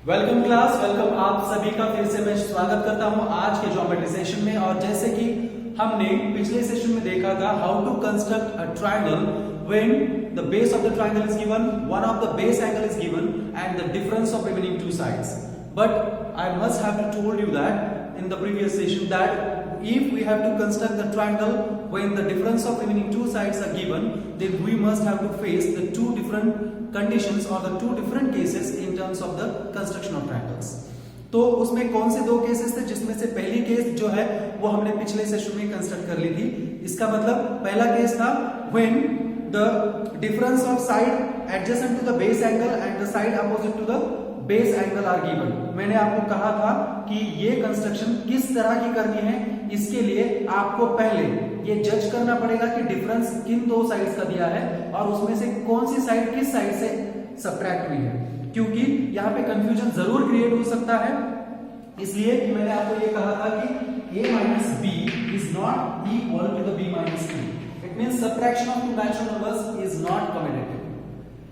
Welcome class, welcome आप सभी का फिर से मैं स्वागत करता हूं आज के ज्योमेट्री सेशन में। और जैसे कि हमने पिछले सेशन में देखा था how to construct a triangle when the base of the triangle is given, one of the base angle is given and the difference of remaining two sides. But I must have told you that in the previous session that if we have to construct the triangle when the difference of remaining two sides are given, then we must have to face the two different conditions or the two different cases in terms of the construction of triangles. तो उसमें कौन से दो cases थे, जिसमें से पहली case जो है वो हमने पिछले सेशन में कंस्ट्रक्ट कर ली थी। इसका मतलब पहला केस था when the difference of side adjacent to the base angle and the side opposite to the base angle are given. मैंने आपको कहा था कि ये कंस्ट्रक्शन किस तरह की करनी है। इसके लिए आपको पहले ये जज करना पड़ेगा कि डिफरेंस किन दो साइड्स का दिया है और उसमें से कौन सी साइड किस साइड से सब्ट्रैक्ट हुई है, क्योंकि यहाँ पे कंफ्यूजन जरूर क्रिएट हो सकता है। इसलिए कि मैंने आपको ये कहा था कि a minus B is not equal to the b minus C. It means subtraction of two natural numbers is not commutative.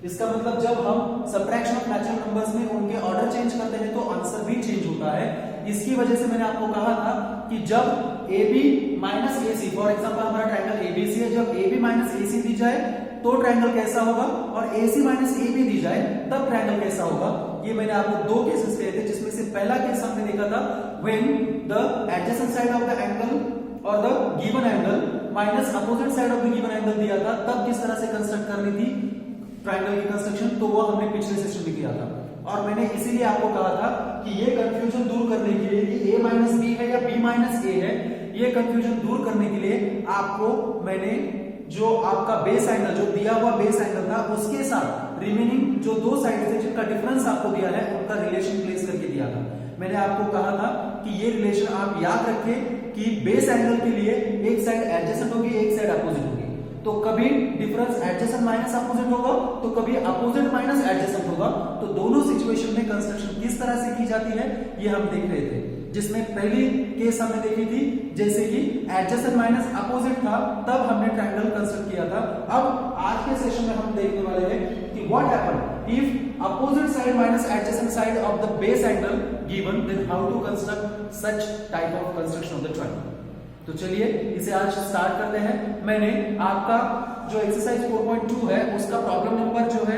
इसका मतलब जब हम सब्ट्रैक्शन ऑफ नेचुरल नंबर्स में उनके ऑर्डर चेंज करते हैं तो आंसर भी चेंज होता है। इसकी वजह से मैंने आपको कहा था कि जब AB minus AC, for example हमारा ट्रायंगल ABC है, जब AB माइनस AC दी जाए तो ट्रायंगल कैसा होगा, और AC माइनस AB दी जाए तब ट्रायंगल कैसा होगा। ये मैंने आपको दो केसेस कहे थे, जिसमें से पहला केस हमने देखा था when the adjacent side of the angle और the given angle minus opposite side of the given angle दिया था, तब किस तरह से कंस्ट्रक्ट करनी थी ट्रायंगल की कंस्ट्रक्शन, तो वो हमने पिछले सेशन में किया था। और मैंने इसीलिए आपको कहा था कि ये कंफ्यूजन दूर करने के लिए कि a माइनस बी है या b माइनस a है, ये कंफ्यूजन दूर करने के लिए आपको मैंने जो आपका बेस एंगल, जो दिया हुआ बेस एंगल था, उसके साथ रिमेनिंग जो दो साइड थे जिनका डिफरेंस आपको दिया है उनका रिलेशन प्लेस करके दिया था। मैंने आपको कहा था कि ये रिलेशन आप याद रखें कि बेस एंगल के लिए एक साइड एडजेसेंट होगी, एक साइड अपोजिट होगी। तो कभी डिफरेंस एडजेसेंट माइनस अपोजिट होगा तो कभी अपोजिट माइनस एडजेसेंट होगा। तो दोनों सिचुएशन में कंस्ट्रक्शन किस तरह से की जाती है ये हम देख रहे थे, जिसमें पहली केस हमने देखी थी जैसे कि एडजेसेंट माइनस अपोजिट था, तब हमने ट्रायंगल कंस्ट्रक्ट किया था। अब आज के सेशन में हम देखने वाले हैं कि what happen if opposite side minus adjacent side of the base angle given, then how to construct such type of construction of the triangle. तो चलिए इसे आज स्टार्ट करते हैं। मैंने आपका जो एक्सरसाइज 4.2 है उसका प्रॉब्लम नंबर जो है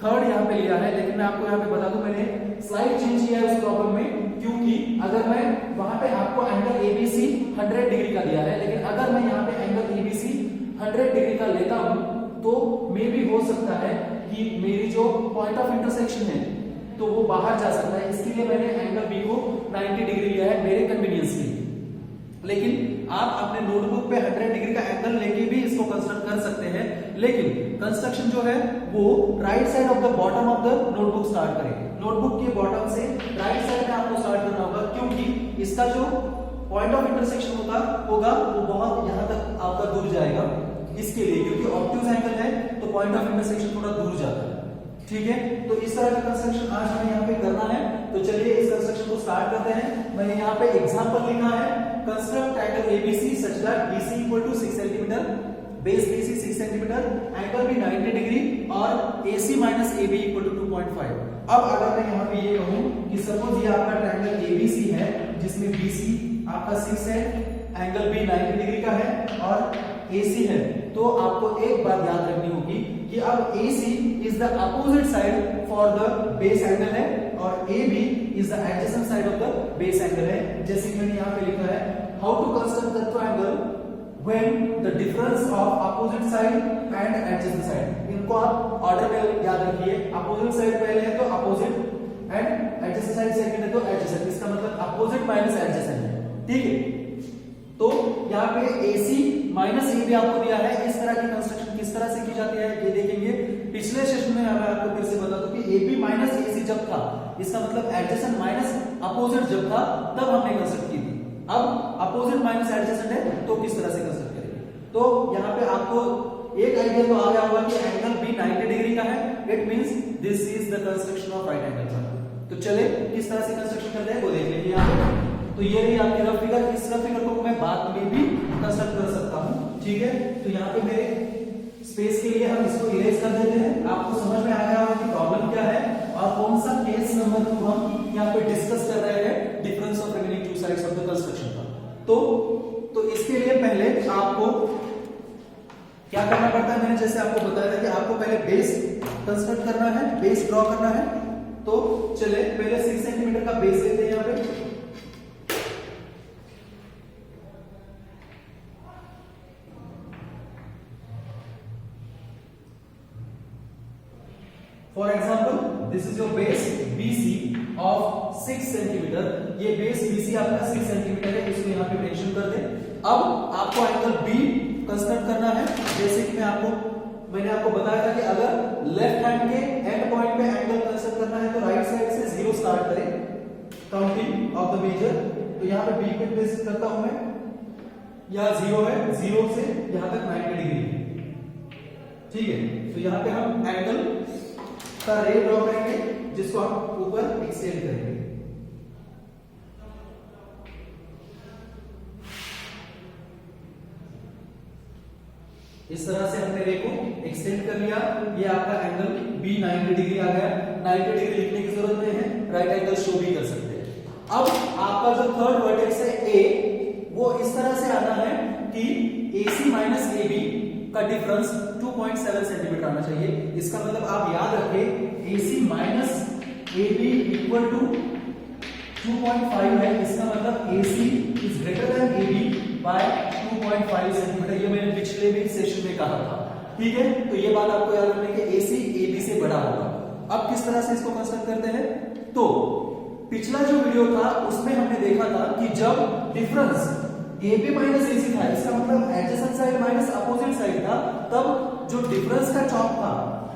3rd यहाँ पे लिया है, लेकिन मैं आपको यहाँ पे बता दूं मैंने स्लाइड चेंज किया है उस प्रॉब्लम में, क्योंकि अगर मैं वहां पे आपको एंगल ABC 100 डिग्री का दिया है, लेकिन अगर मैं यहाँ पे एंगल ABC 100 डिग्री का लेता हूं तो मे भी हो सकता है कि मेरी जो पॉइंट ऑफ इंटरसेक्शन है तो वो बाहर जा सकता है। इसके लिए मैंने एंगल B को 90 डिग्री लिया है मेरे कन्वीनियंस के लिए। लेकिन आप अपने नोटबुक पे 100 डिग्री का एंगल लेके भी इसको कंस्ट्रक्ट कर सकते हैं, लेकिन कंस्ट्रक्शन जो है वो right side of the bottom of the notebook start करें। नोटबुक के बॉटम से राइट साइड में आपको स्टार्ट करना होगा, क्योंकि इसका जो पॉइंट ऑफ इंटरसेक्शन होगा वो बहुत यहां तक आपका दूर जाएगा। इसके लिए क्योंकि ऑब्ट्यूज एंगल है तो पॉइंट ऑफ इंटरसेक्शन थोड़ा दूर जाता है, ठीक है। तो इस तरह का कंस्ट्रक्शन आज हमें यहाँ पे करना है। तो चलिए इस कंस्ट्रक्शन को स्टार्ट करते हैं। मैंने यहाँ पे एग्जांपल लिखा है, construct triangle ABC such that BC equal to 6 cm, base BC 6 cm, angle भी 90 डिग्री और AC minus AB equal to 2.5। अब अगर मैं यहाँ पे ये कहूँ कि सपोज ये आपका ट्रायंगल ABC है जिसमें BC आपका 6 है, एंगल भी 90 डिग्री का है और AC है, तो आपको एक बात याद रखनी होगी कि अब AC is the opposite side for the base angle है और AB is the adjacent side of the base angle है। जैसे कि मैंने यहाँ पे लिखा है how to construct the triangle when the difference of opposite side and adjacent side। इनको आप ऑर्डर में याद रखिए, opposite side पहले है तो opposite and adjacent side second है तो adjacent। इसका मतलब opposite माइनस adjacent है, ठीक है। तो यहाँ पे AC माइनस AB आपको दिया है। इस तरह की कंस्ट्रक्शन किस तरह से की जाती है ये देखेंगे। पिछले सेशन में मैं आपको फिर से बता दूं कि AB माइनस AC जब था, इसका मतलब एडजेसेंट माइनस अपोजिट जब था, तब हमने कंस्ट्रक्ट की थी। अब अपोजिट माइनस एडजेसेंट है तो किस तरह से कंस्ट्रक्ट करेंगे। तो यहाँ पे आपको एक आइडिया तो आ गया होगा कि एंगल B 90 डिग्री का है, it means this is the construction of right angle triangle. तो चले किस तरह से कंस्ट्रक्शन करते हैं वो देख लेंगे यहाँ पे। तो ये रही आपकी रफ फिगर। इस रफ फिगर को मैं बाद में भी कंस्ट्रक्ट कर सकता हूँ, ठीक है। तो यहाँ पे मेरे स्पेस के लिए हम इसको इरेज कर देते हैं। आपको समझ में आ गया होगा कि प्रॉब्लम क्या है और कौन सा केस नंबर के थ्रू हम यहाँ पे डिस्कस कर रहे हैं difference of remaining two sides of the construction का। तो इसके लिए पहले आपको क्या करना पड़ता है, मैंने जैसे आपको बताया था कि आपको पहले बेस कंस्ट्रक्ट करना है, बेस ड्रॉ करना है। तो चले पहले 6 सेंटीमीटर का बेस लेते हैं यहाँ पे। For example, this is your base BC of 6 centimetre. ये बेस BC आपका 6 सेंटीमीटर है, इसको यहाँ पे मेंशन कर दें। अब आपको एंगल B कंस्ट्रक्ट करना है। जैसे कि मैंने आपको बताया था कि अगर लेफ्ट हैंड के एंड पॉइंट पे एंगल कंस्ट्रक्ट करना है तो राइट साइड से 0 स्टार्ट करें काउंटिंग ऑफ द मेजर। तो यहाँ पे B पे प्लेस करता हूं मैं, यहाँ 0 है, 0 से यहाँ तक 90 डिग्री है, ठीक है। तो यहाँ पे हम एंगल का रे ड्रॉ करेंगे जिसको हम ऊपर एक्सटेंड करेंगे। इस तरह से हमने रे को एक्सटेंड कर लिया। ये आपका एंगल B 90 डिग्री आ गया। 90 डिग्री लिखने की जरूरत नहीं है, राइट एंगल शो भी कर सकते हैं। अब आपका जो थर्ड वर्टेक्स है A, वो इस तरह से आना है कि AC माइनस AB का डिफरेंस 2.7 सेंटीमीटर आना चाहिए। इसका मतलब आप याद रखें AC minus AB equal to 2.5 है। इसका मतलब AC is greater than AB by 2.5 centimetre. ये मैंने पिछले भी सेशन में कहा था, ठीक है। तो ये बात आपको याद रखनी है कि AC AB से बड़ा होगा। अब किस तरह से इसको कंस्ट्रक्ट करते हैं, तो पिछला जो वीडियो था उसमें हमने देखा था कि जब डिफरेंस AB माइनस AC था, इसका मतलब adjacent side minus opposite side था, तब जो डिफरेंस का चौक था,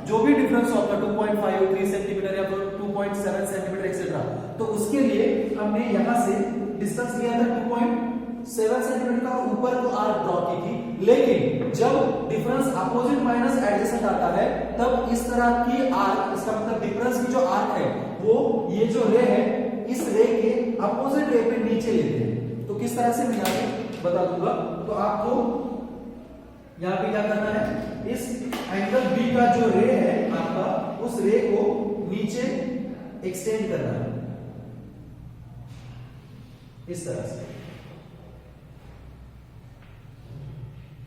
जो भी डिफरेंस चौक था 2.5 3 सेंटीमीटर या 2.7 सेंटीमीटर एक्सेट्रा, तो उसके लिए हमने यहां से डिस्टेंस लिया था 2.7 सेंटीमीटर का, ऊपर को आर्क ड्रॉ की थी। लेकिन जब डिफरेंस अपोजिट माइनस एडजेसेंट आता है तब इस तरह की आर्क, इसका मतलब डिफरेंस की जो आर्क है वो ये जो रे है इस रे के अपोजिट रे पे नीचे लेते हैं। तो किस तरह से मैं यहाँ पे बता दूंगा। तो आपको यहाँ पे क्या करना है, इस एंगल B का जो रे है आपका, उस रे को नीचे एक्सटेंड करना है इस तरह से।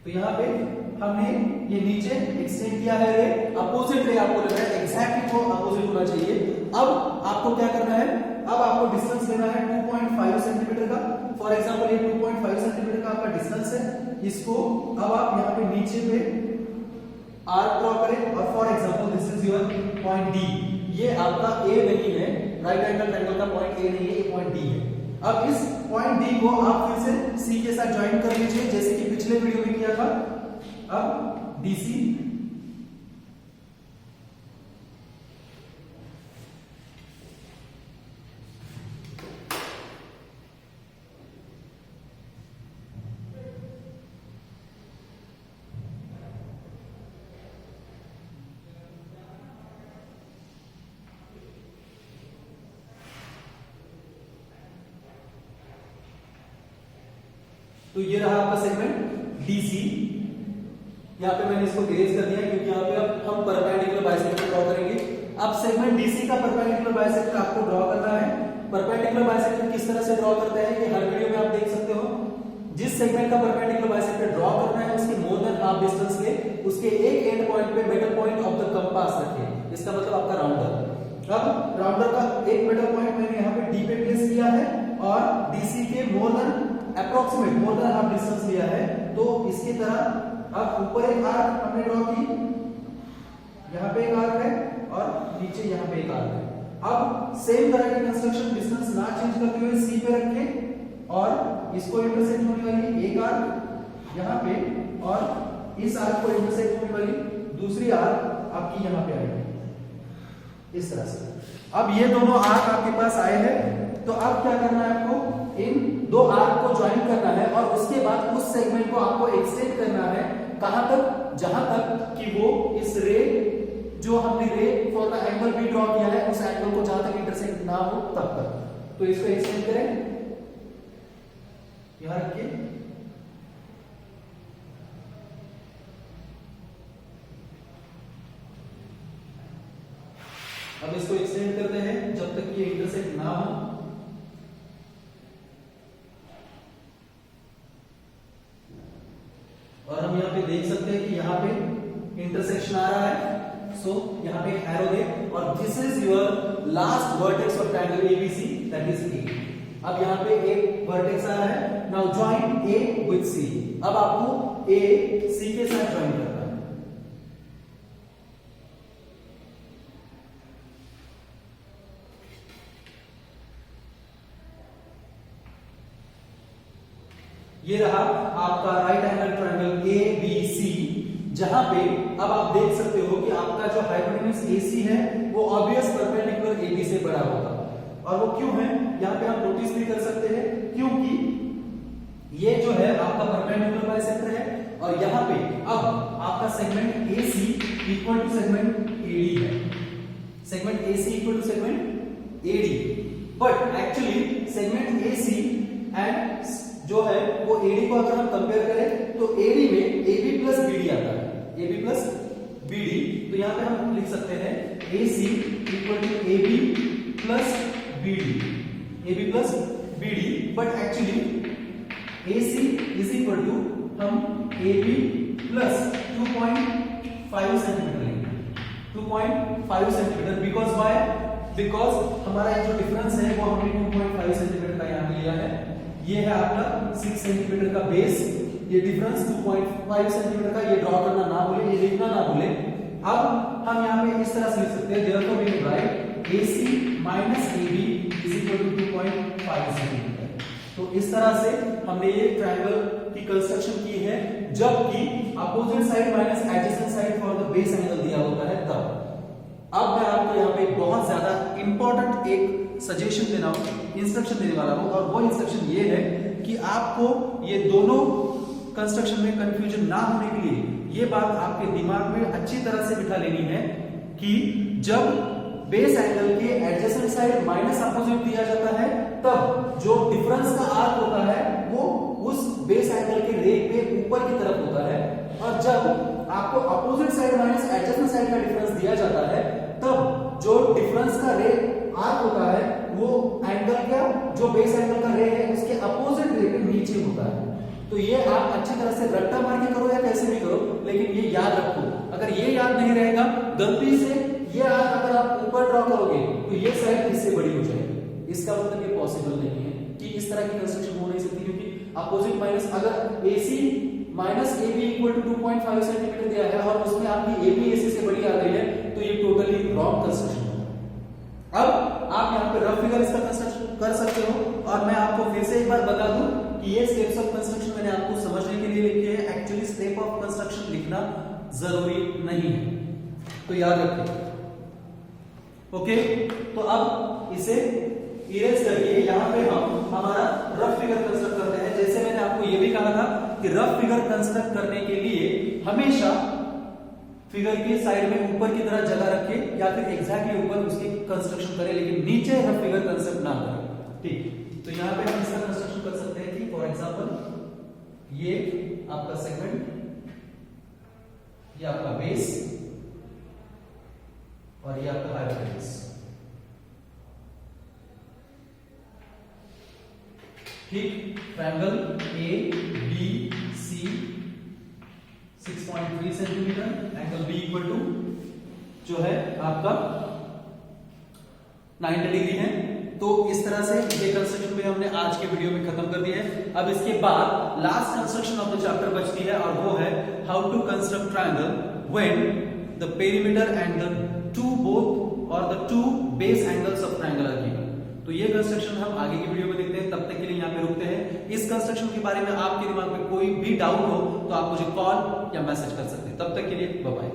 तो यहाँ पे हमने ये नीचे एक्सटेंड किया है रे, अपोजिट रे आपको लग रहा है एग्जैक्टली वो अपोजिट होना चाहिए। अब आपको क्या करना है, अब आपको डिस्टेंस लेना है 2.5 सेंटीमीटर का। फॉर एग्जांपल ये 2.5 सेंटीमीटर का आपका डिस्टेंस है। इसको अब आप यहाँ पे नीचे पे आर्क ड्रॉ करें और for example this is your point D। ये आपका A नहीं है, राइट एंगल ट्रायंगल का पॉइंट A नहीं है, ये पॉइंट D है। अब इस पॉइंट D को आप फिर से C के साथ ज्वाइन कर लीजिए जैसे कि पिछले वीडियो में किया था। अब DC तो ये रहा आपका सेगमेंट DC। यहाँ पे मैंने इसको इरेज कर दिया क्योंकि यहाँ पे अब हम परपेंडिकुलर बाइसेक्टर ड्रॉ करेंगे। अब सेगमेंट DC का परपेंडिकुलर बाइसेक्टर आपको ड्रॉ करना है। परपेंडिकुलर बाइसेक्टर किस तरह से ड्रॉ करते हैं ये हर वीडियो में आप देख सकते हो। जिस सेगमेंट का परपेंडिकुलर बाइसेक्टर ड्रॉ करना है उसके मोर देन हाफ डिस्टेंस ले, उसके एक एंड पॉइंट पे middle point of the compass रखें। इसका मतलब आपका राउंडर। अब राउंडर का एक मिडल पॉइंट मैंने यहाँ पे D पे प्लेस किया है और DC के more than approximate more than half distance लिया है। तो इसकी तरह अब ऊपर एक आर्क हमने ड्रॉ की, यहाँ पे एक आर्क है और नीचे यहाँ पे एक आर्क है। अब सेम तरह की कंस्ट्रक्शन डिस्टेंस ना चेंज करते हुए C पे रखें और इसको इंटरसेक्ट होने वाली एक आर्क यहाँ पे और इस आर्क को इंटरसेक्ट होने वाली दूसरी आर्क आपकी यहाँ पे आएगी इस तरह से। अब ये दोनों आर्क आपके पास आए हैं, तो अब क्या करना है, आपको इन दो आर्क को ज्वाइन करना है और उसके बाद उस सेगमेंट को आपको एक्सटेंड करना है। कहां तक, जहां तक कि वो इस रे जो हमने रे फॉर द एंगल भी ड्रॉ किया है उस एंगल को जहां तक इंटरसेक्ट ना हो तब तक। तो इसको एक्सटेंड करें, यहां रखिए। अब इसको एक्सटेंड करते हैं जब तक ये इंटरसेक्शन आ रहा है, सो यहाँ पे एरो दे, और this is your last vertex of triangle ABC, that is A. अब यहाँ पे एक वर्टेक्स आ रहा है, now join A with C. अब आपको ए सी के साथ ज्वाइन करना है। ये रहा आपका right angle triangle A B C, जहां पे अब आप देख सकते हो कि आपका जो हाइपोटेन्यूज AC है वो ऑब्वियस परपेंडिकुलर AB से बड़ा होगा। और वो क्यों है, यहाँ पे आप नोटिस भी कर सकते हैं, क्योंकि ये जो है आपका परपेंडिकुलर बाइसेक्टर है, और यहाँ पे अब आपका segment AC equal to segment AD है, segment AC equal to segment AD, but actually segment AC and जो है वो AD को अगर हम कंपेयर करें तो AD में AB प्लस BD आता है, AB प्लस BD, तो यहाँ पे हम लिख सकते हैं AC equal to AB plus BD, AB plus BD, but actually AC is equal to हम AB प्लस 2.5 सेंटीमीटर लेंगे, 2.5 सेंटीमीटर, बिकॉज वाई, बिकॉज हमारा जो डिफरेंस है वो हमने 2.5 सेंटीमीटर का यहाँ लिया है। ये है आपका 6 सेंटीमीटर का बेस, ये डिफरेंस 2.5 सेंटीमीटर का, ये ड्रॉ करना ना भूले, ये लिखना ना भूले। अब हम यहाँ पे इस तरह से लिख सकते हैं, therefore we can write AC minus AB is equal to 2.5 centimetre. तो इस तरह से हमने ये ट्रायंगल की कंस्ट्रक्शन की है, जबकि opposite side minus adjacent side for the base angle दिया होता है तब। अब मैं आपको यहाँ पे बहुत ज्यादा इंपॉर्टेंट एक सजेशन देना, इंस्ट्रक्शन देने वाला हूं, और वो इंस्ट्रक्शन ये है कि आपको ये दोनों कंस्ट्रक्शन में कंफ्यूजन ना होने के लिए ये बात आपके दिमाग में अच्छी तरह से बिठा लेनी है कि जब बेस एंगल के एडजेसेंट साइड माइनस अपोजिट दिया जाता है, तब जो डिफरेंस का आर्क होता है वो उस बेस एंगल के रे पे ऊपर की तरफ होता है, और जब आपको opposite side minus adjacent side का डिफरेंस दिया जाता है, तब जो डिफरेंस का रे आर्क होता है वो एंगल का, जो बेस एंगल का रे है उसके अपोजिट रे पे नीचे होता है। तो ये आप अच्छी तरह से रट्टा मार के करो या कैसे भी करो, लेकिन ये याद रखो। अगर ये याद नहीं रहेगा, गलती से ये आर्क अगर आप ऊपर ड्रॉ करोगे तो ये साइड इससे बड़ी हो जाएगी। इसका मतलब ये पॉसिबल नहीं है कि इस तरह की कंस्ट्रक्शन हो नहीं सकती, क्योंकि अपोजिट माइनस, अगर AC minus AB equal to 2.5 centimetre दिया है और उसमें आपकी AB AC से बड़ी आ गई है, तो ये टोटली रॉन्ग कंस्ट्रक्शन है। अब आप यहाँ पे रफ फिगर इसका कंस्ट्रक्शन कर सकते हो, और मैं आपको फिर से एक बार बता दूं कि ये स्टेप्स ऑफ कंस्ट्रक्शन मैंने आपको समझने के लिए लिखे हैं, एक्चुअली स्टेप ऑफ कंस्ट्रक्शन लिखना जरूरी नहीं है, तो याद रखें। ओके, तो अब इसे इरेज करके यहाँ पे हम हमारा रफ फिगर कंस्ट्रक्ट करते हैं। जैसे मैंने आपको ये भी कहा था कि रफ फिगर कंस्ट्रक्ट करने के लिए हमेशा फिगर के साइड में ऊपर की तरह जगह रखे या फिर एग्जैक्टली ऊपर उसकी कंस्ट्रक्शन करें, लेकिन नीचे रफ फिगर कंस्ट्रक्ट ना करें। ठीक, तो यहाँ पे हम इसका कंस्ट्रक्शन कर सकते हैं कि फॉर एग्जांपल ये आपका सेगमेंट, ये आपका बेस, और ये आपका हाइपोटेन्यूज। ठीक, triangle ABC 6.3 centimetre, angle B equal to जो है आपका 90 डिग्री है। तो इस तरह से ये कंस्ट्रक्शन भी हमने आज के वीडियो में खत्म कर दिया है। अब इसके बाद last construction of the chapter बचती है, और वो है how to construct triangle when the perimeter and the two both और the two base angles of triangle are given. तो ये कंस्ट्रक्शन हम आगे की वीडियो में देखते हैं, तब तक के लिए यहाँ पे रुकते हैं। इस कंस्ट्रक्शन के बारे में आपके दिमाग में कोई भी डाउट हो तो आप मुझे कॉल या मैसेज कर सकते हैं। तब तक के लिए बाय बाय।